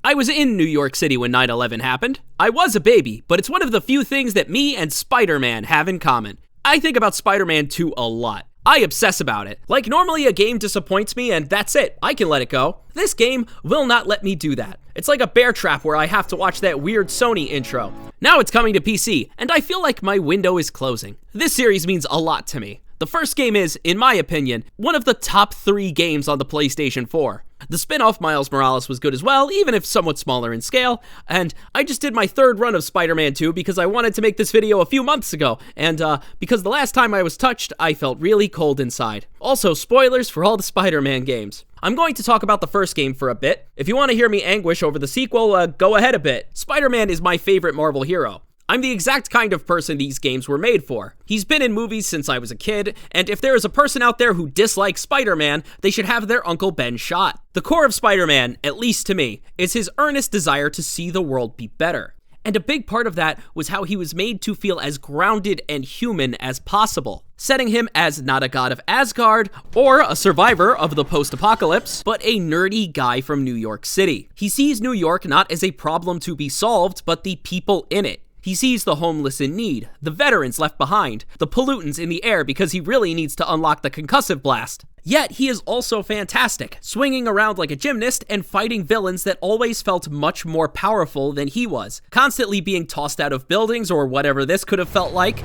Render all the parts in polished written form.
I was in New York City when 9/11 happened. I was a baby, but it's one of the few things that me and Spider-Man have in common. I think about Spider-Man 2 a lot. I obsess about it. Like normally a game disappoints me and that's it. I can let it go. This game will not let me do that. It's like a bear trap where I have to watch that weird Sony intro. Now it's coming to PC, and I feel like my window is closing. This series means a lot to me. The first game is, in my opinion, one of the top 3 games on the PlayStation 4. The spin-off Miles Morales was good as well, even if somewhat smaller in scale, and I just did my 3rd run of Spider-Man 2 because I wanted to make this video a few months ago, and because the last time I was touched, I felt really cold inside. Also, spoilers for all the Spider-Man games. I'm going to talk about the first game for a bit. If you want to hear me anguish over the sequel, go ahead a bit. Spider-Man is my favorite Marvel hero. I'm the exact kind of person these games were made for. He's been in movies since I was a kid, and if there is a person out there who dislikes Spider-Man, they should have their Uncle Ben shot. The core of Spider-Man, at least to me, is his earnest desire to see the world be better. And a big part of that was how he was made to feel as grounded and human as possible, setting him as not a god of Asgard or a survivor of the post-apocalypse, but a nerdy guy from New York City. He sees New York not as a problem to be solved, but the people in it. He sees the homeless in need, the veterans left behind, the pollutants in the air because he really needs to unlock the concussive blast. Yet he is also fantastic, swinging around like a gymnast and fighting villains that always felt much more powerful than he was, constantly being tossed out of buildings or whatever this could have felt like,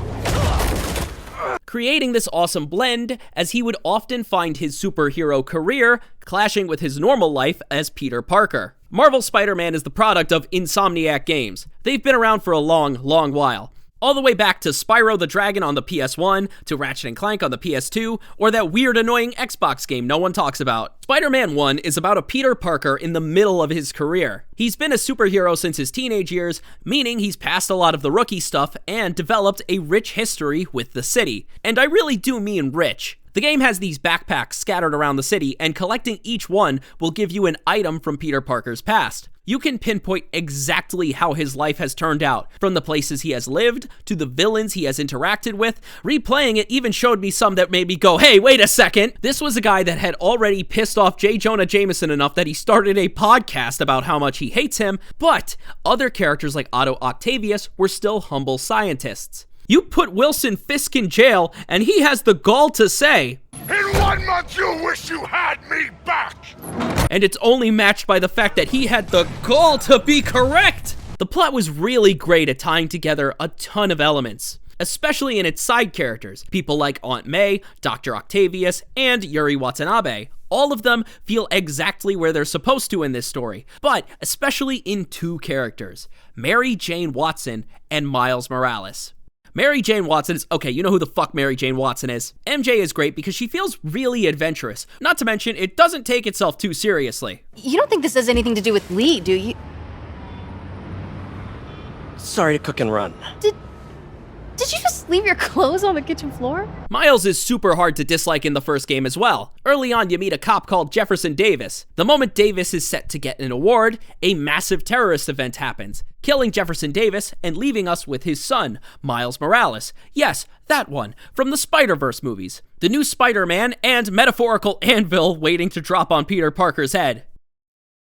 creating this awesome blend as he would often find his superhero career clashing with his normal life as Peter Parker. Marvel Spider-Man is the product of Insomniac Games. They've been around for a long, long while. All the way back to Spyro the Dragon on the PS1, to Ratchet & Clank on the PS2, or that weird annoying Xbox game no one talks about. Spider-Man 1 is about a Peter Parker in the middle of his career. He's been a superhero since his teenage years, meaning he's passed a lot of the rookie stuff and developed a rich history with the city. And I really do mean rich. The game has these backpacks scattered around the city, and collecting each one will give you an item from Peter Parker's past. You can pinpoint exactly how his life has turned out, from the places he has lived, to the villains he has interacted with. Replaying it even showed me some that made me go, hey, wait a second! This was a guy that had already pissed off J. Jonah Jameson enough that he started a podcast about how much he hates him, but other characters like Otto Octavius were still humble scientists. You put Wilson Fisk in jail, and he has the gall to say, "In 1 month you wish you had me back!" And it's only matched by the fact that he had the gall to be correct! The plot was really great at tying together a ton of elements, especially in its side characters, people like Aunt May, Dr. Octavius, and Yuri Watanabe. All of them feel exactly where they're supposed to in this story, but especially in 2 characters, Mary Jane Watson and Miles Morales. Mary Jane Watson is, okay, you know who the fuck Mary Jane Watson is. MJ is great because she feels really adventurous. Not to mention, it doesn't take itself too seriously. You don't think this has anything to do with Lee, do you? Sorry to cook and run. Did you just leave your clothes on the kitchen floor? Miles is super hard to dislike in the first game as well. Early on, you meet a cop called Jefferson Davis. The moment Davis is set to get an award, a massive terrorist event happens, killing Jefferson Davis and leaving us with his son, Miles Morales. Yes, that one, from the Spider-Verse movies. The new Spider-Man and metaphorical anvil waiting to drop on Peter Parker's head.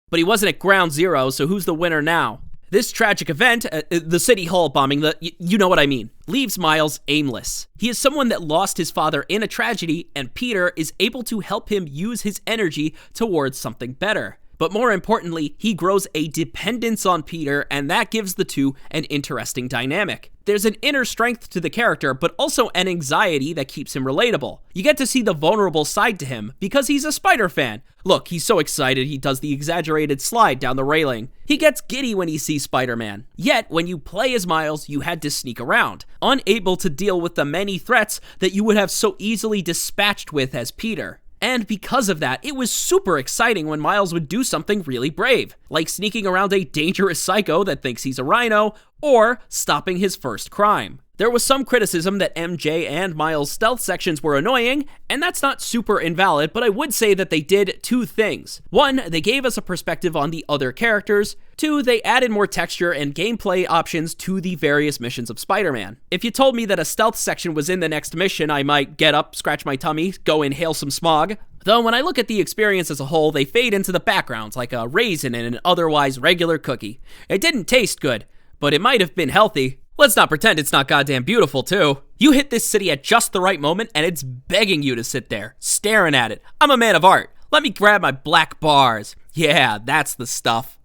But he wasn't at ground zero, so who's the winner now? This tragic event, the City Hall bombing, you know what I mean, leaves Miles aimless. He is someone that lost his father in a tragedy, and Peter is able to help him use his energy towards something better. But more importantly, he grows a dependence on Peter, and that gives the two an interesting dynamic. There's an inner strength to the character, but also an anxiety that keeps him relatable. You get to see the vulnerable side to him because he's a Spider fan. Look, he's so excited he does the exaggerated slide down the railing. He gets giddy when he sees Spider-Man. Yet, when you play as Miles, you had to sneak around, unable to deal with the many threats that you would have so easily dispatched with as Peter. And because of that, it was super exciting when Miles would do something really brave, like sneaking around a dangerous psycho that thinks he's a rhino, or stopping his first crime. There was some criticism that MJ and Miles' stealth sections were annoying, and that's not super invalid, but I would say that they did 2 things. 1, they gave us a perspective on the other characters. 2, they added more texture and gameplay options to the various missions of Spider-Man. If you told me that a stealth section was in the next mission, I might get up, scratch my tummy, go inhale some smog. Though when I look at the experience as a whole, they fade into the backgrounds like a raisin in an otherwise regular cookie. It didn't taste good, but it might have been healthy. Let's not pretend it's not goddamn beautiful, too. You hit this city at just the right moment, and it's begging you to sit there, staring at it. I'm a man of art. Let me grab my black bars. Yeah, that's the stuff.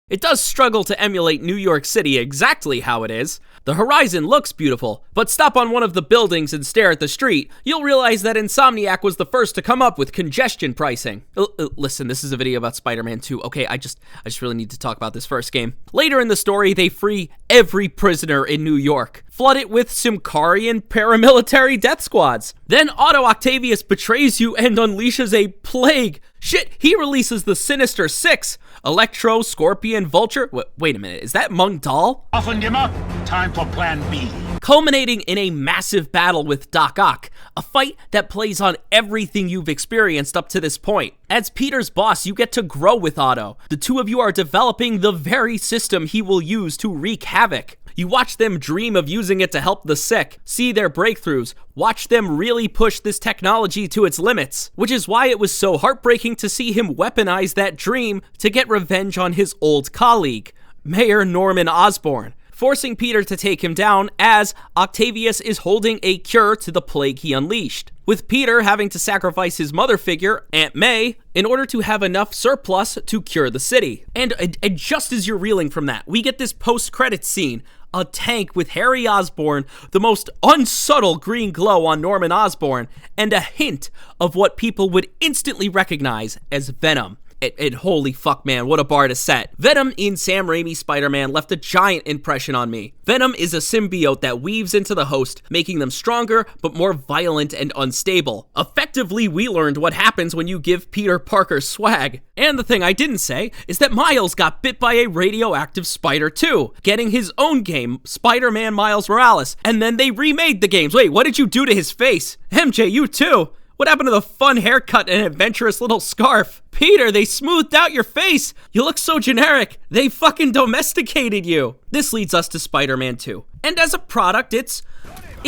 It does struggle to emulate New York City exactly how it is. The horizon looks beautiful, but stop on one of the buildings and stare at the street, you'll realize that Insomniac was the first to come up with congestion pricing. Listen, this is a video about Spider-Man 2. Okay, I just really need to talk about this first game. Later in the story, they free every prisoner in New York, flood it with Symkarian paramilitary death squads. Then Otto Octavius betrays you and unleashes a plague. Shit, he releases the Sinister Six. Electro, Scorpion, Vulture. Wait a minute, is that Mung Dahl? Offen gemacht. Time for plan B. Culminating in a massive battle with Doc Ock, a fight that plays on everything you've experienced up to this point. As Peter's boss, you get to grow with Otto. The two of you are developing the very system he will use to wreak havoc. You watch them dream of using it to help the sick, see their breakthroughs, watch them really push this technology to its limits, which is why it was so heartbreaking to see him weaponize that dream to get revenge on his old colleague, Mayor Norman Osborn, forcing Peter to take him down as Octavius is holding a cure to the plague he unleashed, with Peter having to sacrifice his mother figure, Aunt May, in order to have enough surplus to cure the city. And just as you're reeling from that, we get this post-credits scene, a tank with Harry Osborn, the most unsubtle green glow on Norman Osborn, and a hint of what people would instantly recognize as Venom. And holy fuck, man, what a bar to set. Venom in Sam Raimi's Spider-Man left a giant impression on me. Venom is a symbiote that weaves into the host, making them stronger, but more violent and unstable. Effectively, we learned what happens when you give Peter Parker swag. And the thing I didn't say is that Miles got bit by a radioactive spider too, getting his own game, Spider-Man Miles Morales, and then they remade the games. Wait, what did you do to his face? MJ, you too. What happened to the fun haircut and adventurous little scarf? Peter, they smoothed out your face. You look so generic. They fucking domesticated you. This leads us to Spider-Man 2. And as a product, it's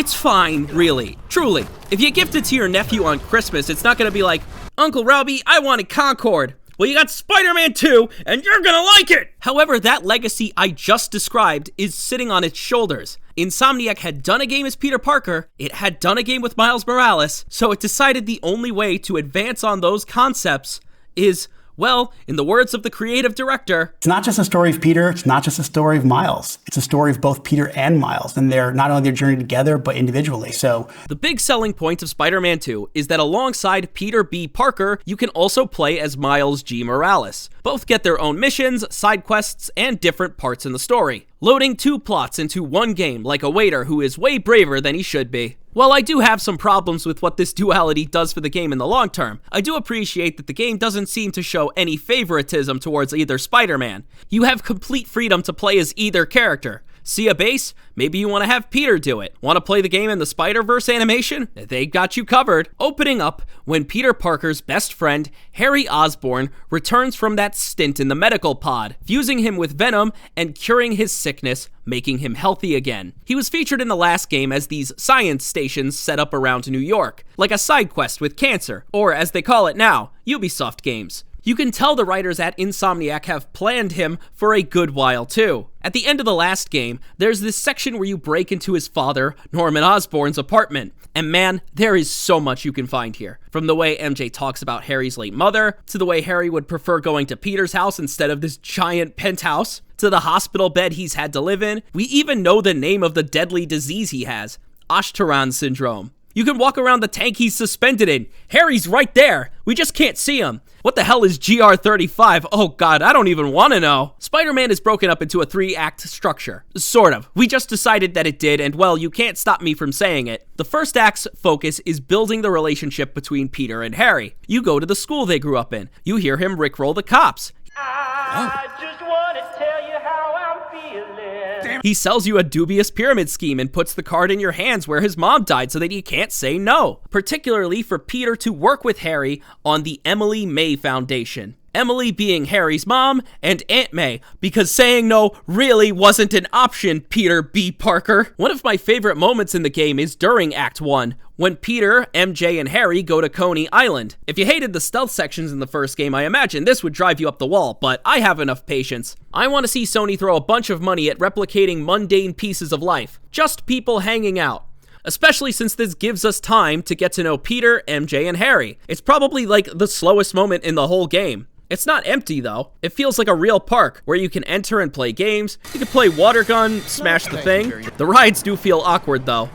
fine, really. Truly. If you gift it to your nephew on Christmas, it's not gonna be like, Uncle Robbie, I wanted Concord. Well, you got Spider-Man 2, and you're gonna like it! However, that legacy I just described is sitting on its shoulders. Insomniac had done a game as Peter Parker, it had done a game with Miles Morales, so it decided the only way to advance on those concepts is, well, in the words of the creative director, it's not just a story of Peter, it's not just a story of Miles. It's a story of both Peter and Miles, and they're not only their journey together, but individually, so. The big selling point of Spider-Man 2 is that alongside Peter B. Parker, you can also play as Miles G. Morales. Both get their own missions, side quests, and different parts in the story, loading two plots into one game like a waiter who is way braver than he should be. While I do have some problems with what this duality does for the game in the long term, I do appreciate that the game doesn't seem to show any favoritism towards either Spider-Man. You have complete freedom to play as either character. See a base? Maybe you want to have Peter do it. Want to play the game in the Spider-Verse animation? They got you covered. Opening up when Peter Parker's best friend, Harry Osborn, returns from that stint in the medical pod, fusing him with Venom and curing his sickness, making him healthy again. He was featured in the last game as these science stations set up around New York, like a side quest with cancer, or as they call it now, Ubisoft games. You can tell the writers at Insomniac have planned him for a good while too. At the end of the last game, there's this section where you break into his father, Norman Osborn's apartment. And man, there is so much you can find here. From the way MJ talks about Harry's late mother, to the way Harry would prefer going to Peter's house instead of this giant penthouse, to the hospital bed he's had to live in. We even know the name of the deadly disease he has, Ashtaran syndrome. You can walk around the tank he's suspended in. Harry's right there. We just can't see him. What the hell is GR35? Oh god, I don't even want to know. Spider-Man is broken up into a 3-act structure. Sort of. We just decided that it did, and well, you can't stop me from saying it. The first act's focus is building the relationship between Peter and Harry. You go to the school they grew up in. You hear him rickroll the cops. I just want to tell you how I'm feeling. He sells you a dubious pyramid scheme and puts the card in your hands where his mom died so that you can't say no. Particularly for Peter to work with Harry on the Emily May Foundation. Emily being Harry's mom, and Aunt May, because saying no really wasn't an option, Peter B. Parker. One of my favorite moments in the game is during Act 1, when Peter, MJ, and Harry go to Coney Island. If you hated the stealth sections in the first game, I imagine this would drive you up the wall, but I have enough patience. I want to see Sony throw a bunch of money at replicating mundane pieces of life. Just people hanging out. Especially since this gives us time to get to know Peter, MJ, and Harry. It's probably like the slowest moment in the whole game. It's not empty though. It feels like a real park where you can enter and play games. You can play water gun, smash the thing. The rides do feel awkward though.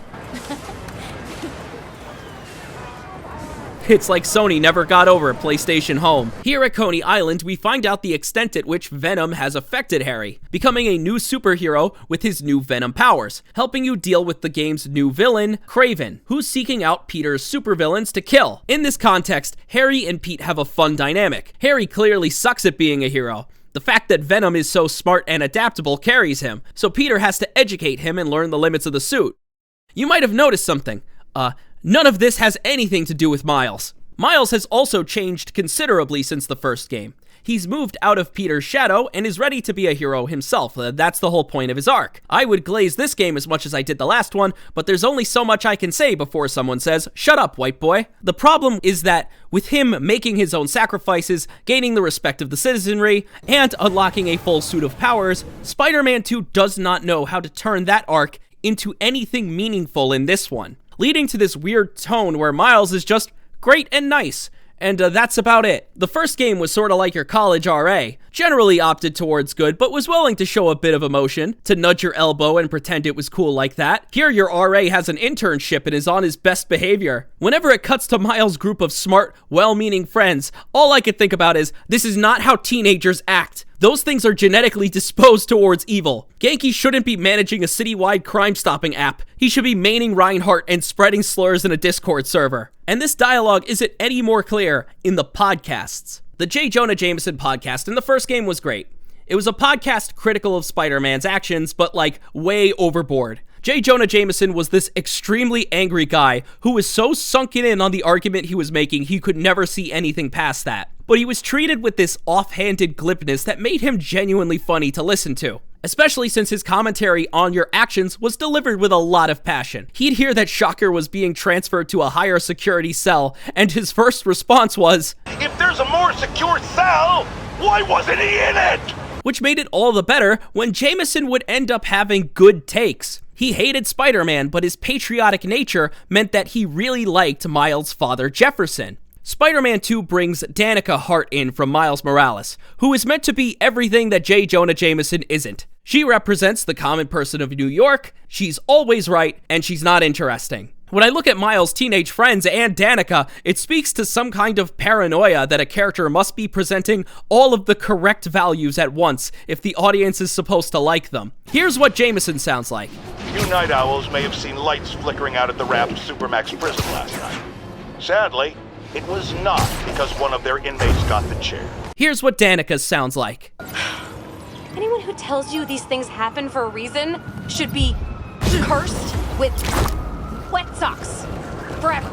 It's like Sony never got over PlayStation Home. Here at Coney Island, we find out the extent at which Venom has affected Harry, becoming a new superhero with his new Venom powers, helping you deal with the game's new villain, Kraven, who's seeking out Peter's supervillains to kill. In this context, Harry and Pete have a fun dynamic. Harry clearly sucks at being a hero. The fact that Venom is so smart and adaptable carries him, so Peter has to educate him and learn the limits of the suit. You might have noticed something. None of this has anything to do with Miles. Miles has also changed considerably since the first game. He's moved out of Peter's shadow and is ready to be a hero himself. That's the whole point of his arc. I would glaze this game as much as I did the last one, but there's only so much I can say before someone says, "Shut up, white boy." The problem is that with him making his own sacrifices, gaining the respect of the citizenry, and unlocking a full suit of powers, Spider-Man 2 does not know how to turn that arc into anything meaningful in this one, leading to this weird tone where Miles is just great and nice, and that's about it. The first game was sort of like your college RA, generally opted towards good, but was willing to show a bit of emotion, to nudge your elbow and pretend it was cool like that. Here your RA has an internship and is on his best behavior. Whenever it cuts to Miles' group of smart, well-meaning friends, all I could think about is, this is not how teenagers act. Those things are genetically disposed towards evil. Genki shouldn't be managing a citywide crime-stopping app. He should be maining Reinhardt and spreading slurs in a Discord server. And this dialogue isn't any more clear in the podcasts. The J. Jonah Jameson podcast in the first game was great. It was a podcast critical of Spider-Man's actions, but like way overboard. J. Jonah Jameson was this extremely angry guy who was so sunken in on the argument he was making he could never see anything past that. But he was treated with this offhanded glibness that made him genuinely funny to listen to, especially since his commentary on your actions was delivered with a lot of passion. He'd hear that Shocker was being transferred to a higher security cell, and his first response was, If there's a more secure cell, why wasn't he in it? Which made it all the better when Jameson would end up having good takes. He hated Spider-Man, but his patriotic nature meant that he really liked Miles' father Jefferson. Spider-Man 2 brings Danica Hart in from Miles Morales, who is meant to be everything that J. Jonah Jameson isn't. She represents the common person of New York, she's always right, and she's not interesting. When I look at Miles' teenage friends and Danica, it speaks to some kind of paranoia that a character must be presenting all of the correct values at once if the audience is supposed to like them. Here's what Jameson sounds like. You night owls may have seen lights flickering out at the Raft Supermax prison last night. Sadly, it was not because one of their inmates got the chair. Here's what Danica sounds like. Anyone who tells you these things happen for a reason should be cursed with wet socks forever.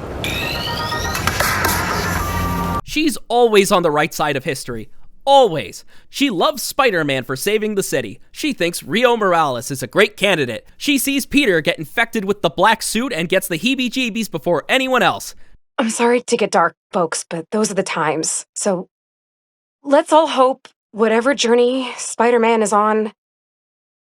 She's always on the right side of history. Always. She loves Spider-Man for saving the city. She thinks Rio Morales is a great candidate. She sees Peter get infected with the black suit and gets the heebie-jeebies before anyone else. I'm sorry to get dark, folks, but those are the times. So let's all hope whatever journey Spider-Man is on,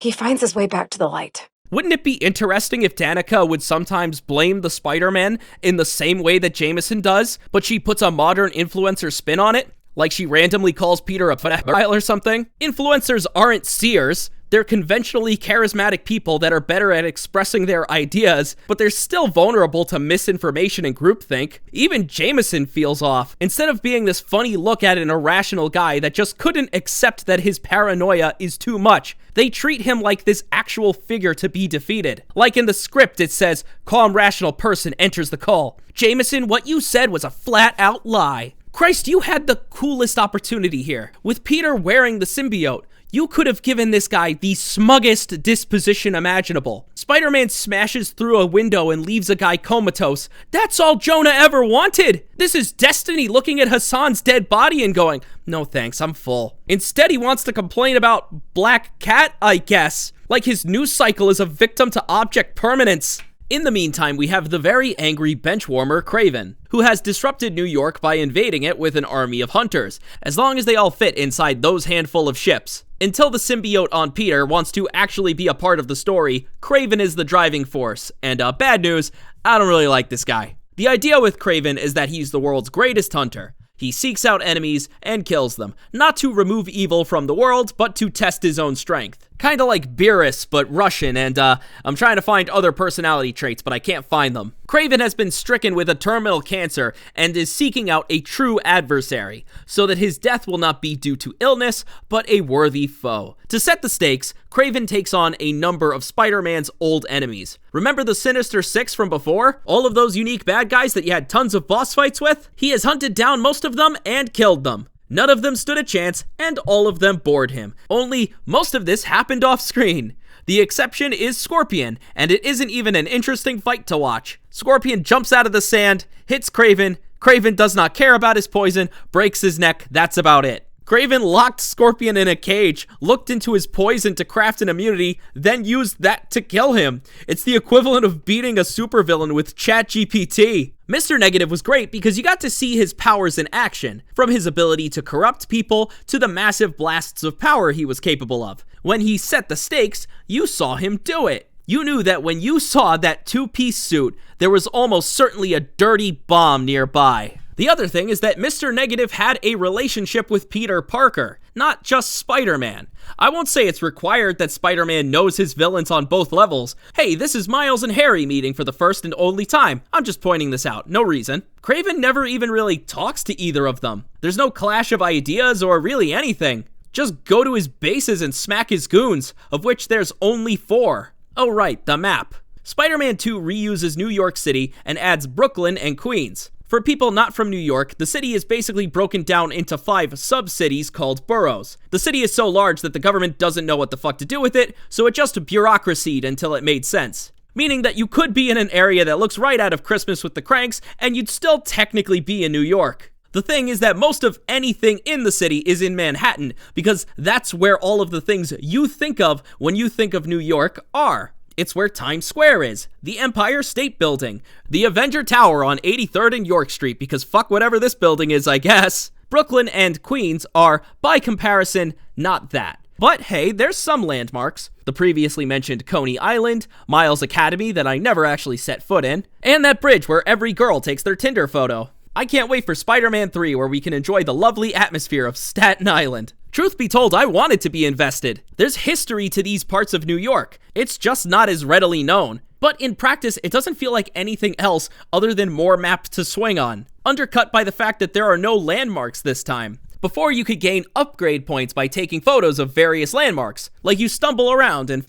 he finds his way back to the light. Wouldn't it be interesting if Danica would sometimes blame the Spider-Man in the same way that Jameson does, but she puts a modern influencer spin on it? Like she randomly calls Peter a pedophile or something? Influencers aren't seers. They're conventionally charismatic people that are better at expressing their ideas, but they're still vulnerable to misinformation and groupthink. Even Jameson feels off. Instead of being this funny look at an irrational guy that just couldn't accept that his paranoia is too much, they treat him like this actual figure to be defeated. Like in the script, it says, calm, rational person enters the call. Jameson, what you said was a flat-out lie. Christ, you had the coolest opportunity here. With Peter wearing the symbiote, You could have given this guy the smuggest disposition imaginable. Spider-Man smashes through a window and leaves a guy comatose. That's all Jonah ever wanted. This is Destiny looking at Hassan's dead body and going, no thanks, I'm full. Instead, he wants to complain about Black Cat, I guess. Like his news cycle is a victim to object permanence. In the meantime, we have the very angry benchwarmer Kraven, who has disrupted New York by invading it with an army of hunters, as long as they all fit inside those handful of ships. Until the symbiote on Peter wants to actually be a part of the story, Kraven is the driving force, and bad news, I don't really like this guy. The idea with Kraven is that he's the world's greatest hunter. He seeks out enemies and kills them, not to remove evil from the world, but to test his own strength. Kinda like Beerus, but Russian, and I'm trying to find other personality traits, but I can't find them. Kraven has been stricken with a terminal cancer and is seeking out a true adversary, so that his death will not be due to illness, but a worthy foe. To set the stakes, Kraven takes on a number of Spider-Man's old enemies. Remember the Sinister Six from before? All of those unique bad guys that you had tons of boss fights with? He has hunted down most of them and killed them. None of them stood a chance, and all of them bored him. Only, most of this happened off screen. The exception is Scorpion, and it isn't even an interesting fight to watch. Scorpion jumps out of the sand, hits Kraven. Kraven does not care about his poison, breaks his neck, that's about it. Kraven locked Scorpion in a cage, looked into his poison to craft an immunity, then used that to kill him. It's the equivalent of beating a supervillain with ChatGPT. Mr. Negative was great because you got to see his powers in action, from his ability to corrupt people to the massive blasts of power he was capable of. When he set the stakes, you saw him do it. You knew that when you saw that two-piece suit, there was almost certainly a dirty bomb nearby. The other thing is that Mr. Negative had a relationship with Peter Parker, not just Spider-Man. I won't say it's required that Spider-Man knows his villains on both levels. Hey, this is Miles and Harry meeting for the first and only time. I'm just pointing this out, no reason. Kraven never even really talks to either of them. There's no clash of ideas or really anything. Just go to his bases and smack his goons, of which there's only 4. Oh right, the map. Spider-Man 2 reuses New York City and adds Brooklyn and Queens. For people not from New York, the city is basically broken down into 5 sub-cities called boroughs. The city is so large that the government doesn't know what the fuck to do with it, so it just bureaucracied until it made sense. Meaning that you could be in an area that looks right out of Christmas with the Cranks, and you'd still technically be in New York. The thing is that most of anything in the city is in Manhattan, because that's where all of the things you think of when you think of New York are. It's where Times Square is, the Empire State Building, the Avenger Tower on 83rd and York Street, because fuck whatever this building is, I guess. Brooklyn and Queens are, by comparison, not that. But hey, there's some landmarks. The previously mentioned Coney Island, Miles Academy that I never actually set foot in, and that bridge where every girl takes their Tinder photo. I can't wait for Spider-Man 3 where we can enjoy the lovely atmosphere of Staten Island. Truth be told, I wanted to be invested. There's history to these parts of New York. It's just not as readily known. But in practice, it doesn't feel like anything else other than more maps to swing on. Undercut by the fact that there are no landmarks this time. Before, you could gain upgrade points by taking photos of various landmarks. Like you stumble around and...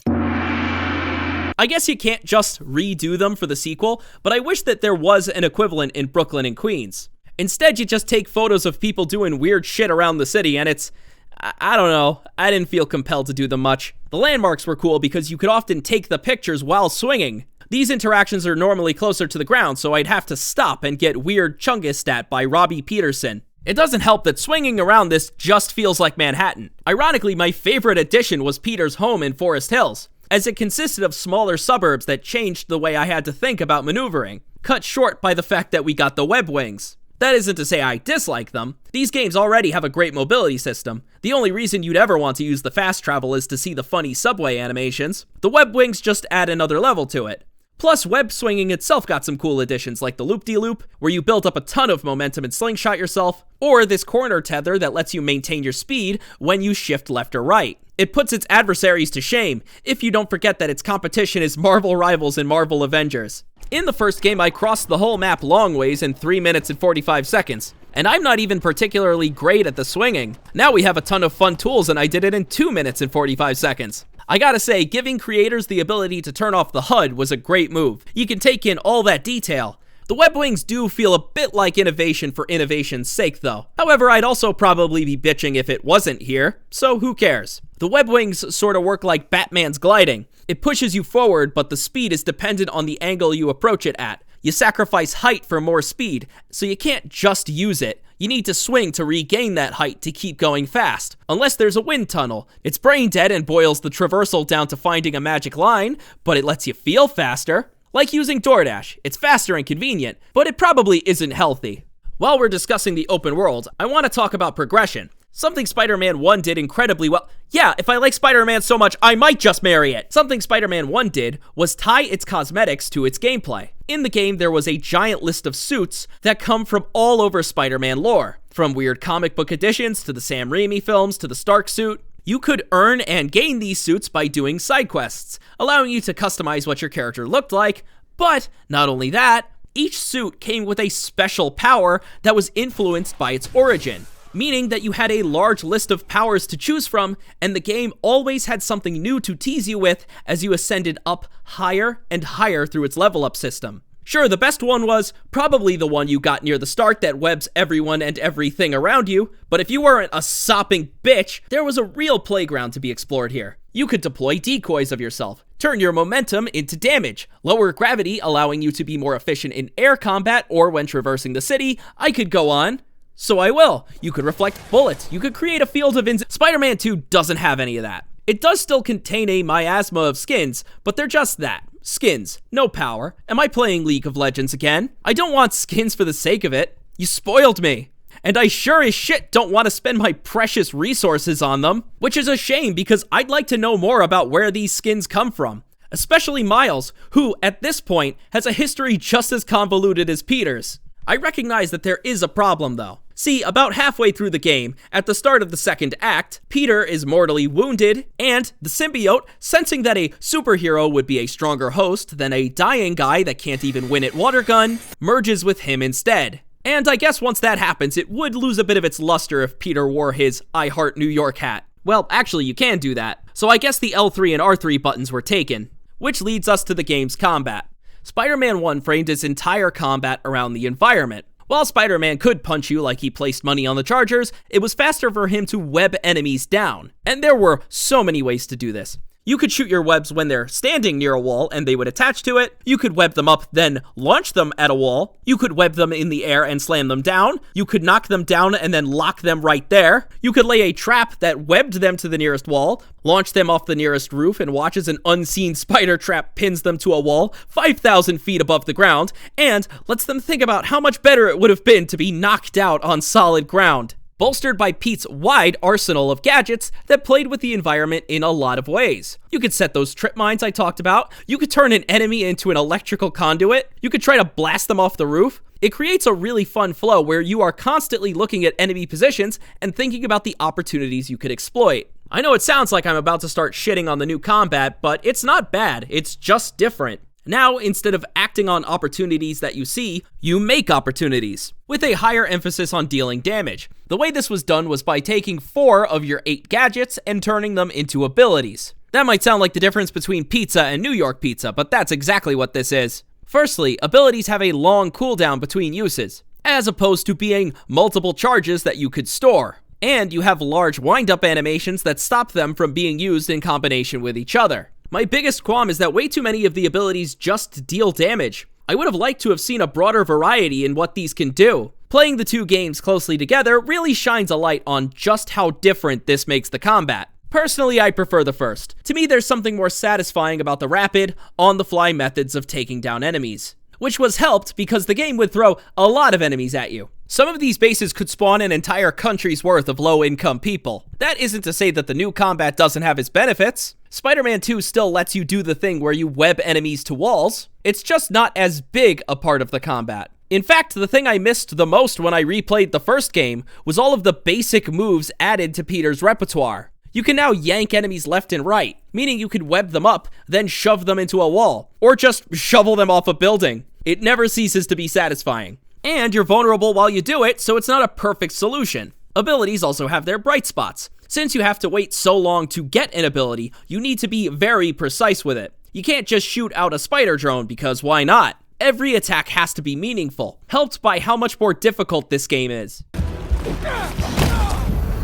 I guess you can't just redo them for the sequel, but I wish that there was an equivalent in Brooklyn and Queens. Instead, you just take photos of people doing weird shit around the city, and it's... I don't know, I didn't feel compelled to do them much. The landmarks were cool because you could often take the pictures while swinging. These interactions are normally closer to the ground, so I'd have to stop and get weird Chungus stat by Robbie Peterson. It doesn't help that swinging around this just feels like Manhattan. Ironically, my favorite addition was Peter's home in Forest Hills, as it consisted of smaller suburbs that changed the way I had to think about maneuvering, cut short by the fact that we got the web wings. That isn't to say I dislike them. These games already have a great mobility system. The only reason you'd ever want to use the fast travel is to see the funny subway animations. The web wings just add another level to it. Plus, web swinging itself got some cool additions like the loop-de-loop, where you build up a ton of momentum and slingshot yourself, or this corner tether that lets you maintain your speed when you shift left or right. It puts its adversaries to shame, if you don't forget that its competition is Marvel Rivals and Marvel Avengers. In the first game, I crossed the whole map long ways in 3 minutes and 45 seconds. And I'm not even particularly great at the swinging. Now we have a ton of fun tools and I did it in 2 minutes and 45 seconds. I gotta say, giving creators the ability to turn off the HUD was a great move. You can take in all that detail. The web wings do feel a bit like innovation for innovation's sake though. However, I'd also probably be bitching if it wasn't here, so who cares? The web wings sort of work like Batman's gliding. It pushes you forward, but the speed is dependent on the angle you approach it at. You sacrifice height for more speed, so you can't just use it. You need to swing to regain that height to keep going fast, unless there's a wind tunnel. It's brain dead and boils the traversal down to finding a magic line, but it lets you feel faster. Like using DoorDash, it's faster and convenient, but it probably isn't healthy. While we're discussing the open world, I want to talk about progression. Something Spider-Man 1 did incredibly well. Yeah, if I like Spider-Man so much, I might just marry it. Something Spider-Man 1 did was tie its cosmetics to its gameplay. In the game, there was a giant list of suits that come from all over Spider-Man lore. From weird comic book editions to the Sam Raimi films to the Stark suit. You could earn and gain these suits by doing side quests, allowing you to customize what your character looked like, but not only that, each suit came with a special power that was influenced by its origin, meaning that you had a large list of powers to choose from, and the game always had something new to tease you with as you ascended up higher and higher through its level up system. Sure, the best one was probably the one you got near the start that webs everyone and everything around you, but if you weren't a sopping bitch, there was a real playground to be explored here. You could deploy decoys of yourself, turn your momentum into damage, lower gravity allowing you to be more efficient in air combat or when traversing the city. I could go on. So I will. You could reflect bullets. You could create a field of Spider-Man 2 doesn't have any of that. It does still contain a miasma of skins, but they're just that. Skins. No power. Am I playing League of Legends again? I don't want skins for the sake of it. You spoiled me. And I sure as shit don't want to spend my precious resources on them. Which is a shame because I'd like to know more about where these skins come from. Especially Miles, who, at this point, has a history just as convoluted as Peter's. I recognize that there is a problem though. See, about halfway through the game, at the start of the second act, Peter is mortally wounded, and the symbiote, sensing that a superhero would be a stronger host than a dying guy that can't even win at water gun, merges with him instead. And I guess once that happens, it would lose a bit of its luster if Peter wore his I Heart New York hat. Well, actually you can do that, so I guess the L3 and R3 buttons were taken. Which leads us to the game's combat. Spider-Man 1 framed its entire combat around the environment. While Spider-Man could punch you like he placed money on the Chargers, it was faster for him to web enemies down. And there were so many ways to do this. You could shoot your webs when they're standing near a wall and they would attach to it. You could web them up, then launch them at a wall. You could web them in the air and slam them down. You could knock them down and then lock them right there. You could lay a trap that webbed them to the nearest wall, launch them off the nearest roof, and watch as an unseen spider trap pins them to a wall 5,000 feet above the ground, and lets them think about how much better it would have been to be knocked out on solid ground. Bolstered by Pete's wide arsenal of gadgets that played with the environment in a lot of ways. You could set those trip mines I talked about, you could turn an enemy into an electrical conduit, you could try to blast them off the roof. It creates a really fun flow where you are constantly looking at enemy positions and thinking about the opportunities you could exploit. I know it sounds like I'm about to start shitting on the new combat, but it's not bad, it's just different. Now, instead of acting on opportunities that you see, you make opportunities, with a higher emphasis on dealing damage. The way this was done was by taking 4 of your 8 gadgets and turning them into abilities. That might sound like the difference between pizza and New York pizza, but that's exactly what this is. Firstly, abilities have a long cooldown between uses, as opposed to being multiple charges that you could store. And you have large wind-up animations that stop them from being used in combination with each other. My biggest qualm is that way too many of the abilities just deal damage. I would have liked to have seen a broader variety in what these can do. Playing the two games closely together really shines a light on just how different this makes the combat. Personally, I prefer the first. To me, there's something more satisfying about the rapid, on-the-fly methods of taking down enemies. Which was helped because the game would throw a lot of enemies at you. Some of these bases could spawn an entire country's worth of low-income people. That isn't to say that the new combat doesn't have its benefits. Spider-Man 2 still lets you do the thing where you web enemies to walls. It's just not as big a part of the combat. In fact, the thing I missed the most when I replayed the first game was all of the basic moves added to Peter's repertoire. You can now yank enemies left and right, meaning you could web them up, then shove them into a wall, or just shovel them off a building. It never ceases to be satisfying. And you're vulnerable while you do it, so it's not a perfect solution. Abilities also have their bright spots. Since you have to wait so long to get an ability, you need to be very precise with it. You can't just shoot out a spider drone because why not? every attack has to be meaningful, helped by how much more difficult this game is.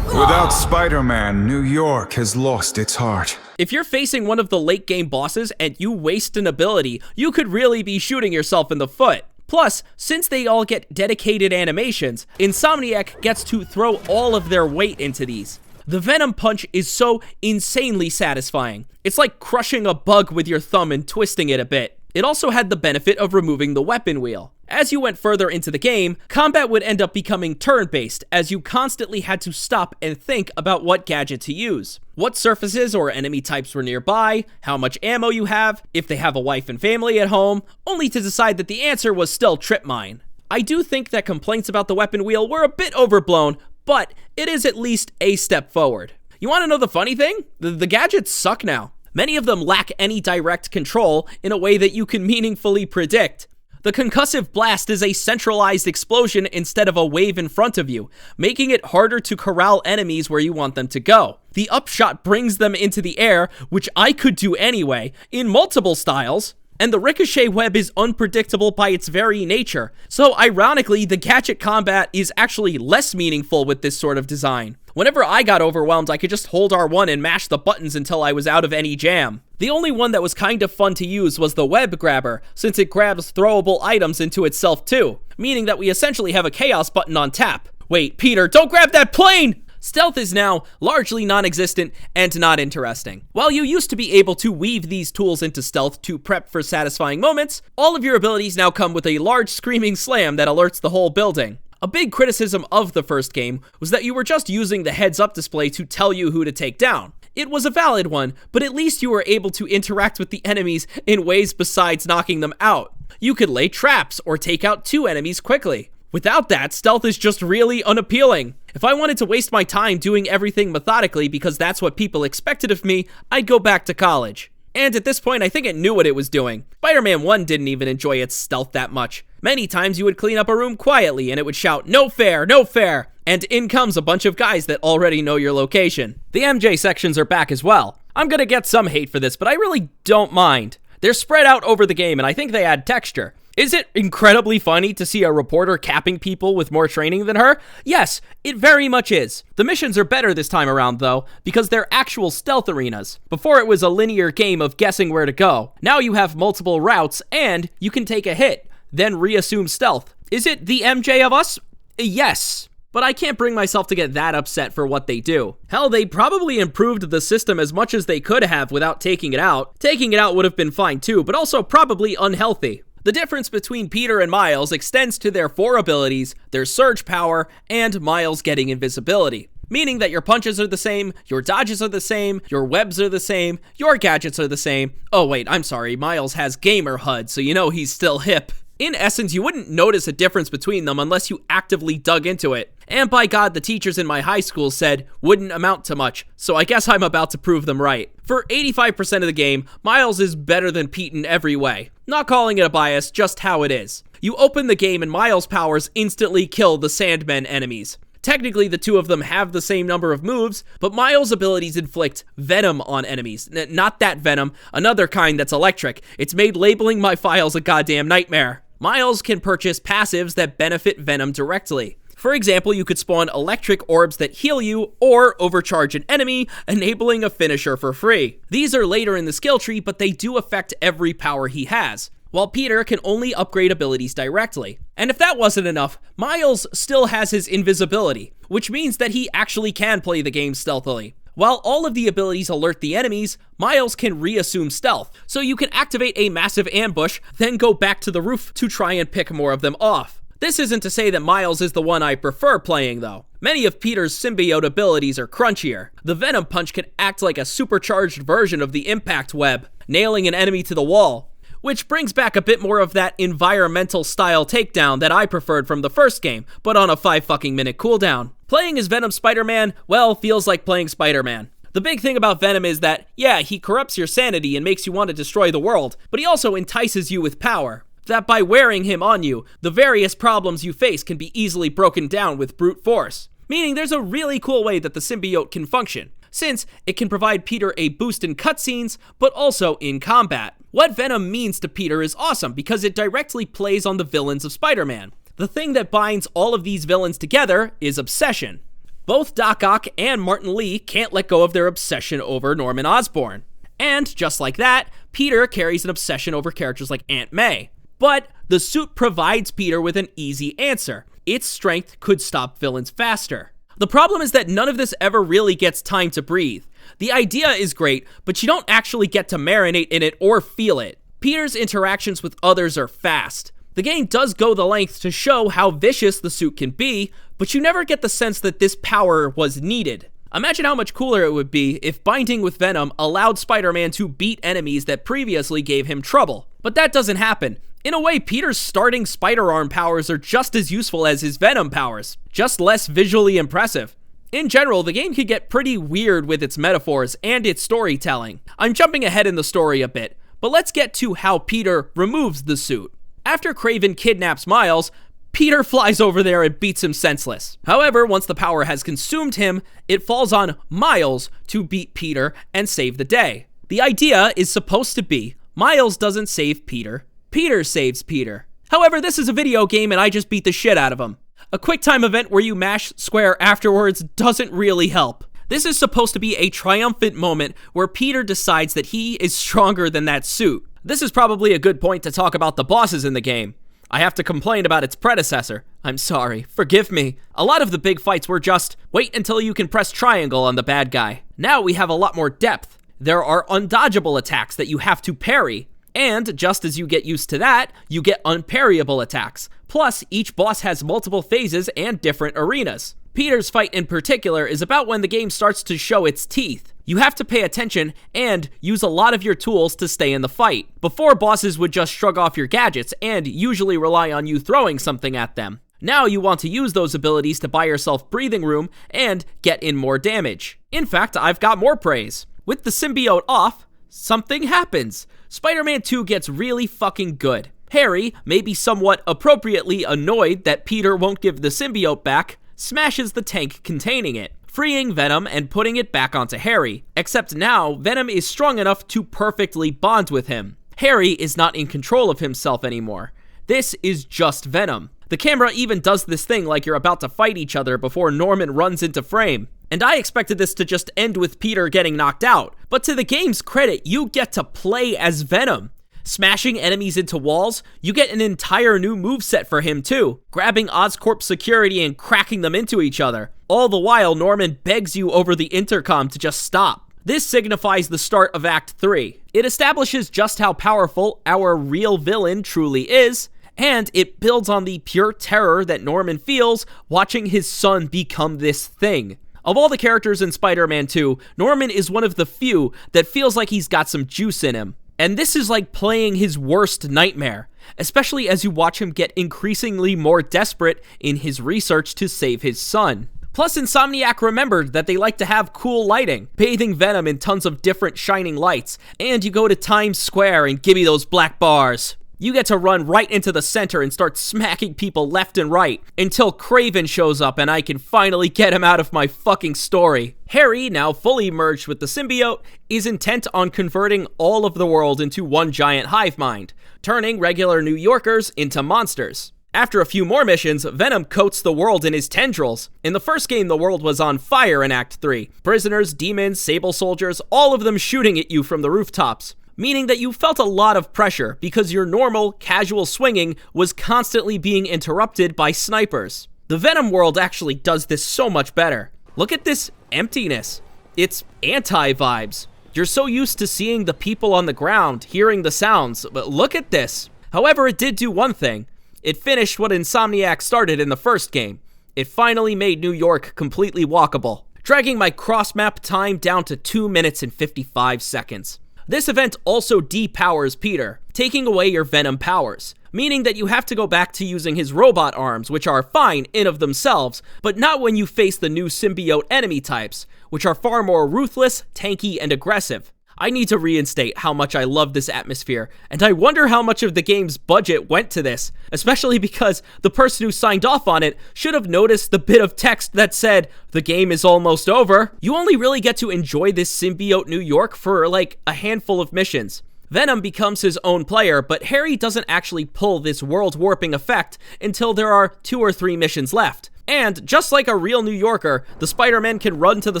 Without Spider-Man, New York has lost its heart. If you're facing one of the late game bosses and you waste an ability, you could really be shooting yourself in the foot. Plus, since they all get dedicated animations, Insomniac gets to throw all of their weight into these. The Venom punch is so insanely satisfying. It's like crushing a bug with your thumb and twisting it a bit. It also had the benefit of removing the weapon wheel. As you went further into the game, combat would end up becoming turn-based, as you constantly had to stop and think about what gadget to use. What surfaces or enemy types were nearby, how much ammo you have, if they have a wife and family at home, only to decide that the answer was still trip mine. I do think that complaints about the weapon wheel were a bit overblown, but it is at least a step forward. You want to know the funny thing? The gadgets suck now. Many of them lack any direct control in a way that you can meaningfully predict. The concussive blast is a centralized explosion instead of a wave in front of you, making it harder to corral enemies where you want them to go. The upshot brings them into the air, which I could do anyway, in multiple styles. And the ricochet web is unpredictable by its very nature, so ironically, the gadget combat is actually less meaningful with this sort of design. Whenever I got overwhelmed, I could just hold R1 and mash the buttons until I was out of any jam. The only one that was kind of fun to use was the web grabber, since it grabs throwable items into itself too, meaning that we essentially have a chaos button on tap. Wait, Peter, don't grab that plane! Stealth is now largely non-existent and not interesting. While you used to be able to weave these tools into stealth to prep for satisfying moments, all of your abilities now come with a large screaming slam that alerts the whole building. A big criticism of the first game was that you were just using the heads-up display to tell you who to take down. It was a valid one, but at least you were able to interact with the enemies in ways besides knocking them out. You could lay traps or take out 2 enemies quickly. Without that, stealth is just really unappealing. If I wanted to waste my time doing everything methodically because that's what people expected of me, I'd go back to college. And at this point, I think it knew what it was doing. Spider-Man 1 didn't even enjoy its stealth that much. Many times you would clean up a room quietly and it would shout, "No fair, no fair!" And in comes a bunch of guys that already know your location. The MJ sections are back as well. I'm gonna get some hate for this, but I really don't mind. They're spread out over the game and I think they add texture. Is it incredibly funny to see a reporter capping people with more training than her? Yes, it very much is. The missions are better this time around though, because they're actual stealth arenas. Before it was a linear game of guessing where to go. Now you have multiple routes and you can take a hit, then reassume stealth. Is it the MJ of us? Yes. But I can't bring myself to get that upset for what they do. Hell, they probably improved the system as much as they could have without taking it out. Taking it out would have been fine too, but also probably unhealthy. The difference between Peter and Miles extends to their 4 abilities, their surge power, and Miles getting invisibility. Meaning that your punches are the same, your dodges are the same, your webs are the same, your gadgets are the same. Oh wait, I'm sorry, Miles has gamer HUD, so you know he's still hip. In essence, you wouldn't notice a difference between them unless you actively dug into it. And by God, the teachers in my high school said wouldn't amount to much, so I guess I'm about to prove them right. For 85% of the game, Miles is better than Pete in every way. Not calling it a bias, just how it is. You open the game and Miles' powers instantly kill the Sandmen enemies. Technically, the 2 of them have the same number of moves, but Miles' abilities inflict venom on enemies. Not that venom, another kind that's electric. It's made labeling my files a goddamn nightmare. Miles can purchase passives that benefit Venom directly. For example, you could spawn electric orbs that heal you, or overcharge an enemy, enabling a finisher for free. These are later in the skill tree, but they do affect every power he has, while Peter can only upgrade abilities directly. And if that wasn't enough, Miles still has his invisibility, which means that he actually can play the game stealthily. While all of the abilities alert the enemies, Miles can reassume stealth, so you can activate a massive ambush, then go back to the roof to try and pick more of them off. This isn't to say that Miles is the one I prefer playing though. Many of Peter's symbiote abilities are crunchier. The Venom Punch can act like a supercharged version of the Impact Web, nailing an enemy to the wall, which brings back a bit more of that environmental style takedown that I preferred from the first game, but on a 5-minute cooldown. Playing as Venom Spider-Man, well, feels like playing Spider-Man. The big thing about Venom is that, yeah, he corrupts your sanity and makes you want to destroy the world, but he also entices you with power. That by wearing him on you, the various problems you face can be easily broken down with brute force. Meaning there's a really cool way that the symbiote can function. since it can provide Peter a boost in cutscenes, but also in combat. What Venom means to Peter is awesome because it directly plays on the villains of Spider-Man. The thing that binds all of these villains together is obsession. Both Doc Ock and Martin Lee can't let go of their obsession over Norman Osborn. And just like that, Peter carries an obsession over characters like Aunt May. But the suit provides Peter with an easy answer. Its strength could stop villains faster. The problem is that none of this ever really gets time to breathe. The idea is great, but you don't actually get to marinate in it or feel it. Peter's interactions with others are fast. The game does go the length to show how vicious the suit can be, but you never get the sense that this power was needed. Imagine how much cooler it would be if binding with Venom allowed Spider-Man to beat enemies that previously gave him trouble. But that doesn't happen. In a way, Peter's starting Spider-Arm powers are just as useful as his Venom powers, just less visually impressive. In general, the game could get pretty weird with its metaphors and its storytelling. I'm jumping ahead in the story a bit, but let's get to how Peter removes the suit. After Kraven kidnaps Miles, Peter flies over there and beats him senseless. However, once the power has consumed him, it falls on Miles to beat Peter and save the day. The idea is supposed to be Miles doesn't save Peter, Peter saves Peter. However, this is a video game and I just beat the shit out of him. A quick time event where you mash square afterwards doesn't really help. This is supposed to be a triumphant moment where Peter decides that he is stronger than that suit. This is probably a good point to talk about the bosses in the game. I have to complain about its predecessor. I'm sorry, forgive me. A lot of the big fights were just, wait until you can press triangle on the bad guy. Now we have a lot more depth. There are undodgeable attacks that you have to parry. And just as you get used to that, you get unparryable attacks. Plus, each boss has multiple phases and different arenas. Peter's fight in particular is about when the game starts to show its teeth. You have to pay attention and use a lot of your tools to stay in the fight. Before, bosses would just shrug off your gadgets and usually rely on you throwing something at them. Now you want to use those abilities to buy yourself breathing room and get in more damage. In fact, I've got more praise. With the symbiote off, something happens. Spider-Man 2 gets really fucking good. Harry, maybe somewhat appropriately annoyed that Peter won't give the symbiote back, smashes the tank containing it, freeing Venom and putting it back onto Harry. Except now, Venom is strong enough to perfectly bond with him. Harry is not in control of himself anymore. This is just Venom. The camera even does this thing like you're about to fight each other before Norman runs into frame. And I expected this to just end with Peter getting knocked out, but to the game's credit, you get to play as Venom. Smashing enemies into walls, you get an entire new moveset for him too, grabbing Oscorp security and cracking them into each other. All the while, Norman begs you over the intercom to just stop. This signifies the start of Act 3. It establishes just how powerful our real villain truly is, and it builds on the pure terror that Norman feels watching his son become this thing. Of all the characters in Spider-Man 2, Norman is one of the few that feels like he's got some juice in him. And this is like playing his worst nightmare, especially as you watch him get increasingly more desperate in his research to save his son. Plus, Insomniac remembered that they like to have cool lighting, bathing Venom in tons of different shining lights, and you go to Times Square and give me those black bars. You get to run right into the center and start smacking people left and right until Kraven shows up and I can finally get him out of my fucking story. Harry, now fully merged with the symbiote, is intent on converting all of the world into one giant hive mind, turning regular New Yorkers into monsters. After a few more missions, Venom coats the world in his tendrils. In the first game, the world was on fire in Act 3. Prisoners, demons, Sable soldiers, all of them shooting at you from the rooftops. Meaning that you felt a lot of pressure because your normal, casual swinging was constantly being interrupted by snipers. The Venom world actually does this so much better. Look at this emptiness. It's anti-vibes. You're so used to seeing the people on the ground, hearing the sounds, but look at this. However, it did do one thing. It finished what Insomniac started in the first game. It finally made New York completely walkable, dragging my cross-map time down to 2 minutes and 55 seconds. This event also depowers Peter, taking away your Venom powers, meaning that you have to go back to using his robot arms, which are fine in of themselves, but not when you face the new symbiote enemy types, which are far more ruthless, tanky, and aggressive. I need to reinstate how much I love this atmosphere, and I wonder how much of the game's budget went to this, especially because the person who signed off on it should have noticed the bit of text that said, "The game is almost over." You only really get to enjoy this symbiote New York for like a handful of missions. Venom becomes his own player, but Harry doesn't actually pull this world-warping effect until there are 2 or 3 missions left. And just like a real New Yorker, the Spider-Man can run to the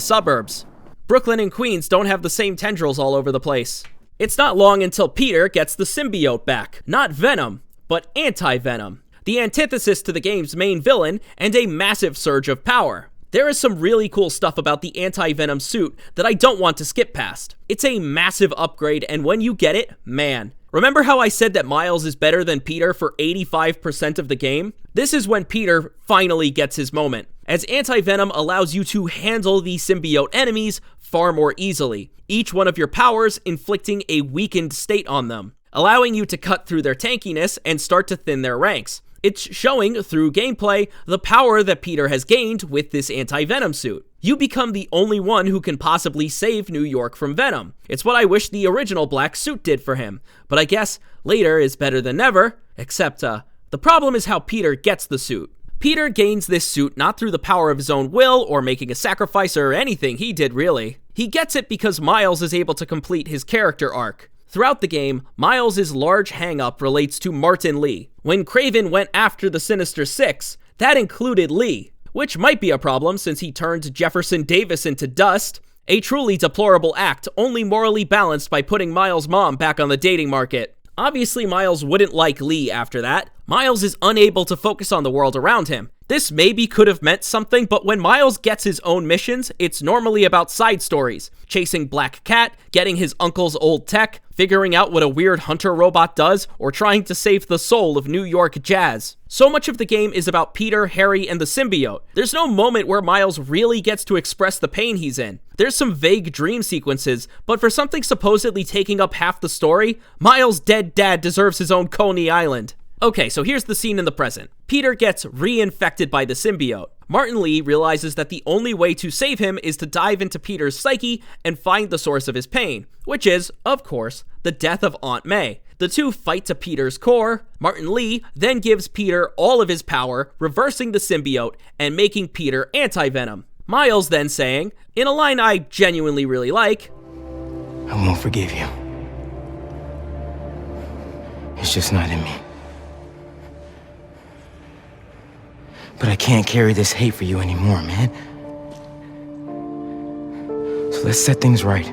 suburbs. Brooklyn and Queens don't have the same tendrils all over the place. It's not long until Peter gets the symbiote back. Not Venom, but Anti-Venom, the antithesis to the game's main villain, and a massive surge of power. There is some really cool stuff about the Anti-Venom suit that I don't want to skip past. It's a massive upgrade, and when you get it, man. Remember how I said that Miles is better than Peter for 85% of the game? This is when Peter finally gets his moment, as Anti-Venom allows you to handle the symbiote enemies far more easily, each one of your powers inflicting a weakened state on them, allowing you to cut through their tankiness and start to thin their ranks. It's showing through gameplay the power that Peter has gained with this Anti-Venom suit. You become the only one who can possibly save New York from Venom. It's what I wish the original black suit did for him, but I guess later is better than never, except the problem is how Peter gets the suit. Peter gains this suit not through the power of his own will or making a sacrifice or anything he did really. He gets it because Miles is able to complete his character arc. Throughout the game, Miles' large hang-up relates to Martin Lee. When Kraven went after the Sinister Six, that included Lee, which might be a problem since he turned Jefferson Davis into dust, a truly deplorable act only morally balanced by putting Miles' mom back on the dating market. Obviously, Miles wouldn't like Lee after that. Miles is unable to focus on the world around him. This maybe could have meant something, but when Miles gets his own missions, it's normally about side stories. Chasing Black Cat, getting his uncle's old tech, figuring out what a weird hunter robot does, or trying to save the soul of New York jazz. So much of the game is about Peter, Harry, and the symbiote. There's no moment where Miles really gets to express the pain he's in. There's some vague dream sequences, but for something supposedly taking up half the story, Miles' dead dad deserves his own Coney Island. Okay, so here's the scene in the present. Peter gets reinfected by the symbiote. Martin Lee realizes that the only way to save him is to dive into Peter's psyche and find the source of his pain, which is, of course, the death of Aunt May. The two fight to Peter's core. Martin Lee then gives Peter all of his power, reversing the symbiote and making Peter Anti-Venom. Miles then saying, in a line I genuinely really like, "I won't forgive you. It's just not in me. But I can't carry this hate for you anymore, man. So let's set things right.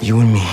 You and me."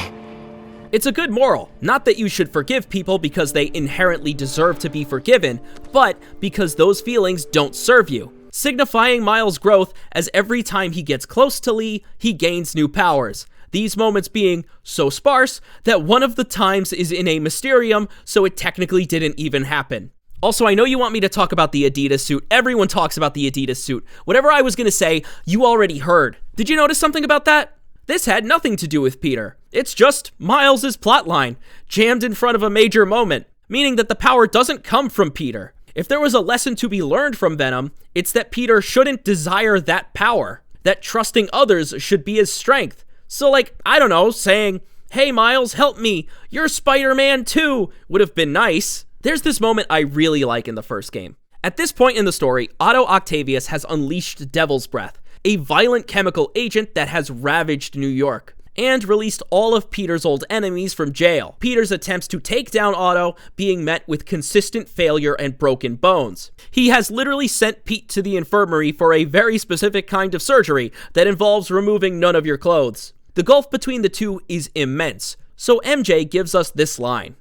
It's a good moral. Not that you should forgive people because they inherently deserve to be forgiven, but because those feelings don't serve you. Signifying Miles' growth as every time he gets close to Lee, he gains new powers. These moments being so sparse that one of the times is in a Mysterium, so it technically didn't even happen. Also, I know you want me to talk about the Adidas suit. Everyone talks about the Adidas suit. Whatever I was going to say, you already heard. Did you notice something about that? This had nothing to do with Peter. It's just Miles' plotline, jammed in front of a major moment, meaning that the power doesn't come from Peter. If there was a lesson to be learned from Venom, it's that Peter shouldn't desire that power, that trusting others should be his strength. So like, I don't know, saying, "Hey Miles, help me, you're Spider-Man too," would have been nice. There's this moment I really like in the first game. At this point in the story, Otto Octavius has unleashed Devil's Breath, a violent chemical agent that has ravaged New York, and released all of Peter's old enemies from jail. Peter's attempts to take down Otto being met with consistent failure and broken bones. He has literally sent Pete to the infirmary for a very specific kind of surgery that involves removing none of your clothes. The gulf between the two is immense, so MJ gives us this line.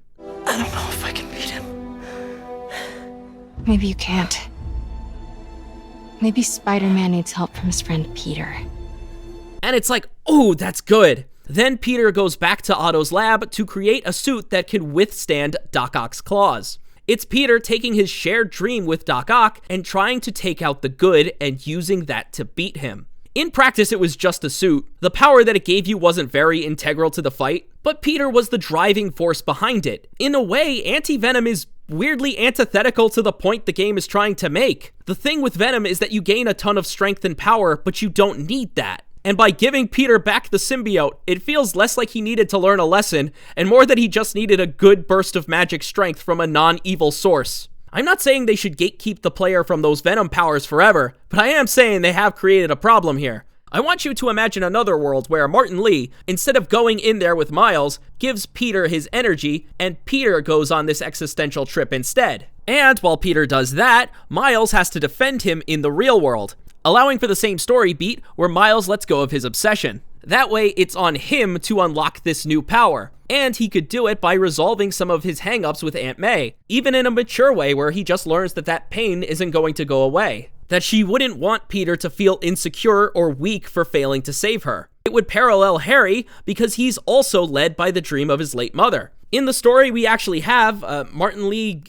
"I don't know if I can beat him." Maybe you can't. Maybe Spider-Man needs help from his friend Peter. And it's like, oh, that's good. Then Peter goes back to Otto's lab to create a suit that can withstand Doc Ock's claws. It's Peter taking his shared dream with Doc Ock and trying to take out the good and using that to beat him. In practice, it was just a suit. The power that it gave you wasn't very integral to the fight, but Peter was the driving force behind it. In a way, Anti-Venom is weirdly antithetical to the point the game is trying to make. The thing with Venom is that you gain a ton of strength and power, but you don't need that. And by giving Peter back the symbiote, it feels less like he needed to learn a lesson and more that he just needed a good burst of magic strength from a non-evil source. I'm not saying they should gatekeep the player from those Venom powers forever, but I am saying they have created a problem here. I want you to imagine another world where Martin Li, instead of going in there with Miles, gives Peter his energy, and Peter goes on this existential trip instead. And while Peter does that, Miles has to defend him in the real world, allowing for the same story beat where Miles lets go of his obsession. That way, it's on him to unlock this new power, and he could do it by resolving some of his hang-ups with Aunt May, even in a mature way where he just learns that that pain isn't going to go away. That she wouldn't want Peter to feel insecure or weak for failing to save her. It would parallel Harry because he's also led by the dream of his late mother. In the story, we actually have Martin Li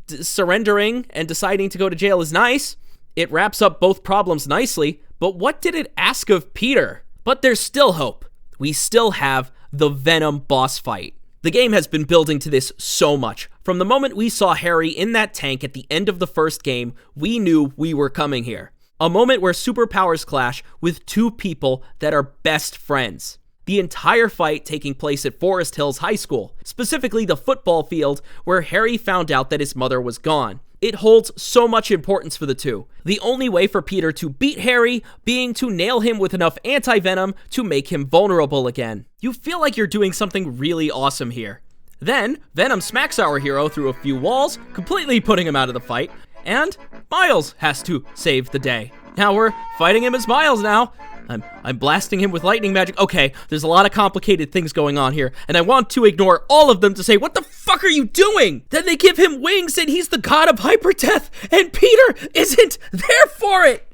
surrendering and deciding to go to jail is nice. It wraps up both problems nicely, but what did it ask of Peter? But there's still hope. We still have the Venom boss fight. The game has been building to this so much. From the moment we saw Harry in that tank at the end of the first game, we knew we were coming here. A moment where superpowers clash with two people that are best friends. The entire fight taking place at Forest Hills High School, specifically the football field where Harry found out that his mother was gone. It holds so much importance for the two. The only way for Peter to beat Harry being to nail him with enough anti-venom to make him vulnerable again. You feel like you're doing something really awesome here. Then, Venom smacks our hero through a few walls, completely putting him out of the fight, and Miles has to save the day. Now we're fighting him as Miles now. I'm blasting him with lightning magic. Okay, there's a lot of complicated things going on here, and I want to ignore all of them to say, what the fuck are you doing? Then they give him wings and he's the god of hyperdeath, and Peter isn't there for it.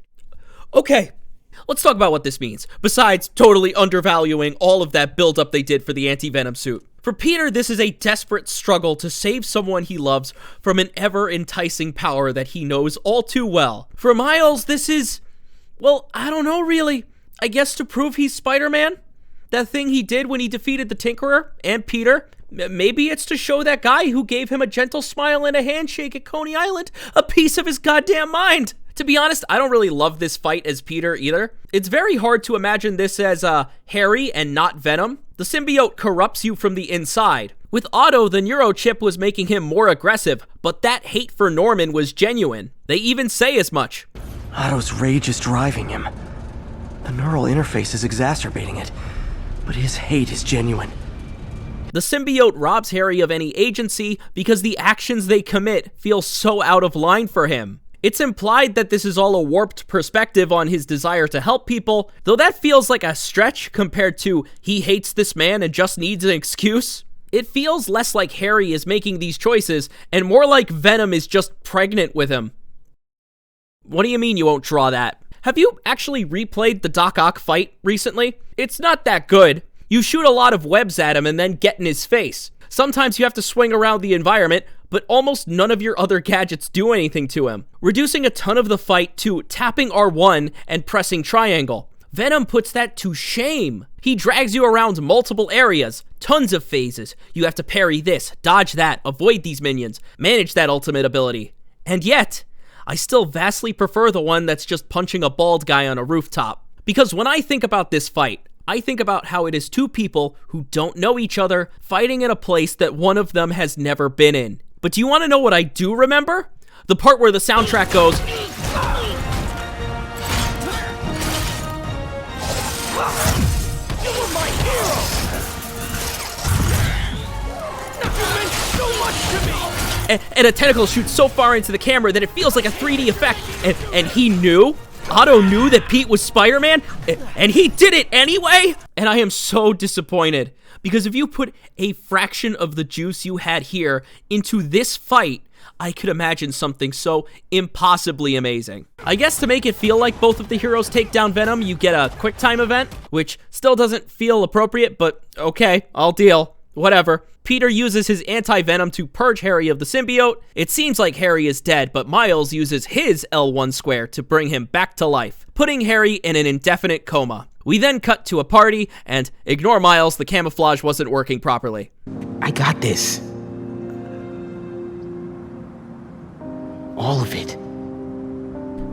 Okay, let's talk about what this means, besides totally undervaluing all of that buildup they did for the anti-venom suit. For Peter, this is a desperate struggle to save someone he loves from an ever-enticing power that he knows all too well. For Miles, this is, well, I don't know really. I guess to prove he's Spider-Man? That thing he did when he defeated the Tinkerer and Peter? Maybe it's to show that guy who gave him a gentle smile and a handshake at Coney Island a piece of his goddamn mind. To be honest, I don't really love this fight as Peter either. It's very hard to imagine this as Harry and not Venom. The symbiote corrupts you from the inside. With Otto, the neurochip was making him more aggressive, but that hate for Norman was genuine. They even say as much. Otto's rage is driving him. The neural interface is exacerbating it, but his hate is genuine. The symbiote robs Harry of any agency because the actions they commit feel so out of line for him. It's implied that this is all a warped perspective on his desire to help people, though that feels like a stretch compared to he hates this man and just needs an excuse. It feels less like Harry is making these choices and more like Venom is just pregnant with him. What do you mean you won't draw that? Have you actually replayed the Doc Ock fight recently? It's not that good. You shoot a lot of webs at him and then get in his face. Sometimes you have to swing around the environment, but almost none of your other gadgets do anything to him, reducing a ton of the fight to tapping R1 and pressing triangle. Venom puts that to shame. He drags you around multiple areas, tons of phases. You have to parry this, dodge that, avoid these minions, manage that ultimate ability. And yet, I still vastly prefer the one that's just punching a bald guy on a rooftop. Because when I think about this fight, I think about how it is two people who don't know each other fighting in a place that one of them has never been in. But do you want to know what I do remember? The part where the soundtrack goes... And a tentacle shoots so far into the camera that it feels like a 3D effect. And he knew? Otto knew that Pete was Spider-Man? And he did it anyway? And I am so disappointed. Because if you put a fraction of the juice you had here into this fight, I could imagine something so impossibly amazing. I guess to make it feel like both of the heroes take down Venom, you get a quick time event, which still doesn't feel appropriate, but okay, I'll deal. Whatever. Peter uses his anti-venom to purge Harry of the symbiote. It seems like Harry is dead, but Miles uses his L1 square to bring him back to life, putting Harry in an indefinite coma. We then cut to a party, and ignore Miles, the camouflage wasn't working properly. I got this. All of it.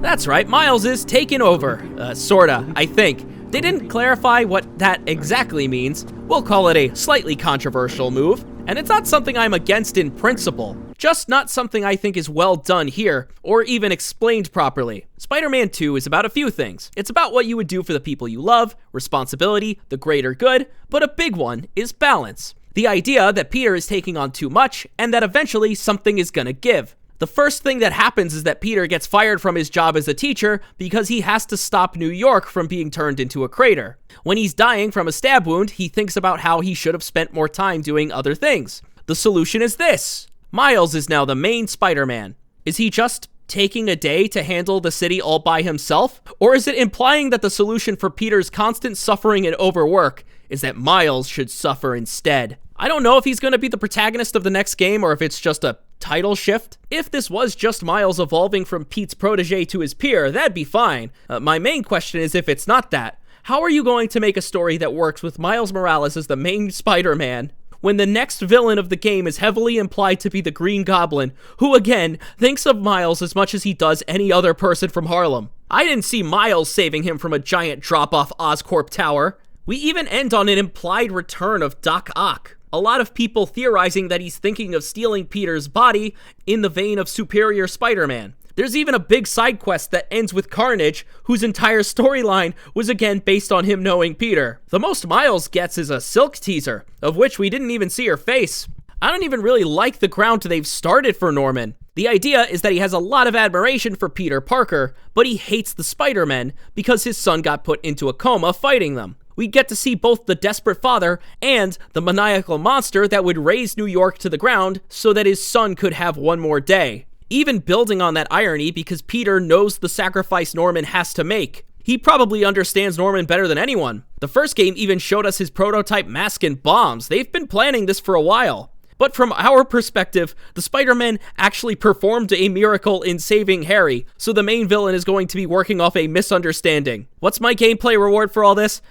That's right, Miles is taken over, sorta, I think. They didn't clarify what that exactly means. We'll call it a slightly controversial move, and it's not something I'm against in principle, just not something I think is well done here, or even explained properly. Spider-Man 2 is about a few things. It's about what you would do for the people you love, responsibility, the greater good, but a big one is balance. The idea that Peter is taking on too much, and that eventually something is gonna give. The first thing that happens is that Peter gets fired from his job as a teacher because he has to stop New York from being turned into a crater. When he's dying from a stab wound, he thinks about how he should have spent more time doing other things. The solution is this. Miles is now the main Spider-Man. Is he just taking a day to handle the city all by himself? Or is it implying that the solution for Peter's constant suffering and overwork is that Miles should suffer instead? I don't know if he's going to be the protagonist of the next game or if it's just a title shift. If this was just Miles evolving from Pete's protege to his peer, that'd be fine. My main question is if it's not that, how are you going to make a story that works with Miles Morales as the main Spider-Man when the next villain of the game is heavily implied to be the Green Goblin, who again thinks of Miles as much as he does any other person from Harlem? I didn't see Miles saving him from a giant drop-off Oscorp tower. We even end on an implied return of Doc Ock. A lot of people theorizing that he's thinking of stealing Peter's body in the vein of Superior Spider-Man. There's even a big side quest that ends with Carnage, whose entire storyline was again based on him knowing Peter. The most Miles gets is a Silk teaser, of which we didn't even see her face. I don't even really like the ground they've started for Norman. The idea is that he has a lot of admiration for Peter Parker, but he hates the Spider-Men because his son got put into a coma fighting them. We get to see both the desperate father and the maniacal monster that would raze New York to the ground so that his son could have one more day. Even building on that irony because Peter knows the sacrifice Norman has to make. He probably understands Norman better than anyone. The first game even showed us his prototype mask and bombs. They've been planning this for a while. But from our perspective, the Spider-Man actually performed a miracle in saving Harry, so the main villain is going to be working off a misunderstanding. What's my gameplay reward for all this?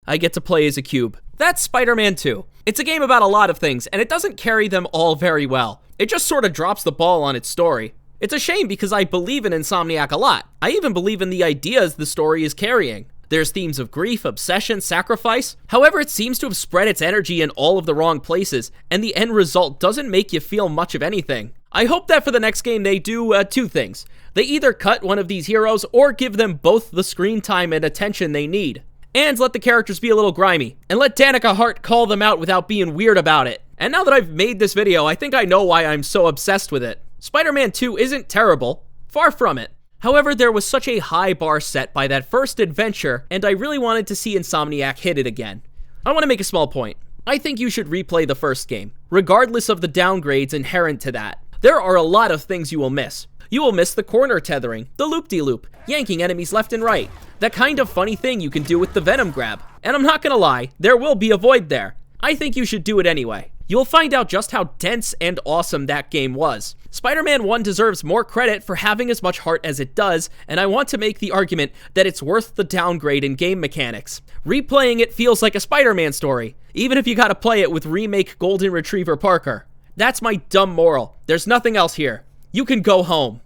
I get to play as a cube. That's Spider-Man 2. It's a game about a lot of things, and it doesn't carry them all very well. It just sort of drops the ball on its story. It's a shame because I believe in Insomniac a lot. I even believe in the ideas the story is carrying. There's themes of grief, obsession, sacrifice. However, it seems to have spread its energy in all of the wrong places, and the end result doesn't make you feel much of anything. I hope that for the next game they do two things. They either cut one of these heroes or give them both the screen time and attention they need. And let the characters be a little grimy, and let Danica Hart call them out without being weird about it. And now that I've made this video, I think I know why I'm so obsessed with it. Spider-Man 2 isn't terrible, far from it. However, there was such a high bar set by that first adventure, and I really wanted to see Insomniac hit it again. I want to make a small point. I think you should replay the first game, regardless of the downgrades inherent to that. There are a lot of things you will miss. You will miss the corner tethering, the loop-de-loop, yanking enemies left and right, that kind of funny thing you can do with the Venom grab. And I'm not gonna lie, there will be a void there. I think you should do it anyway. You'll find out just how dense and awesome that game was. Spider-Man 1 deserves more credit for having as much heart as it does, and I want to make the argument that it's worth the downgrade in game mechanics. Replaying it feels like a Spider-Man story, even if you gotta play it with remake Golden Retriever Parker. That's my dumb moral. There's nothing else here. You can go home.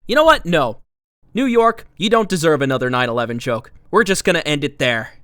You know what? No. New York, you don't deserve another 9/11 joke. We're just gonna end it there.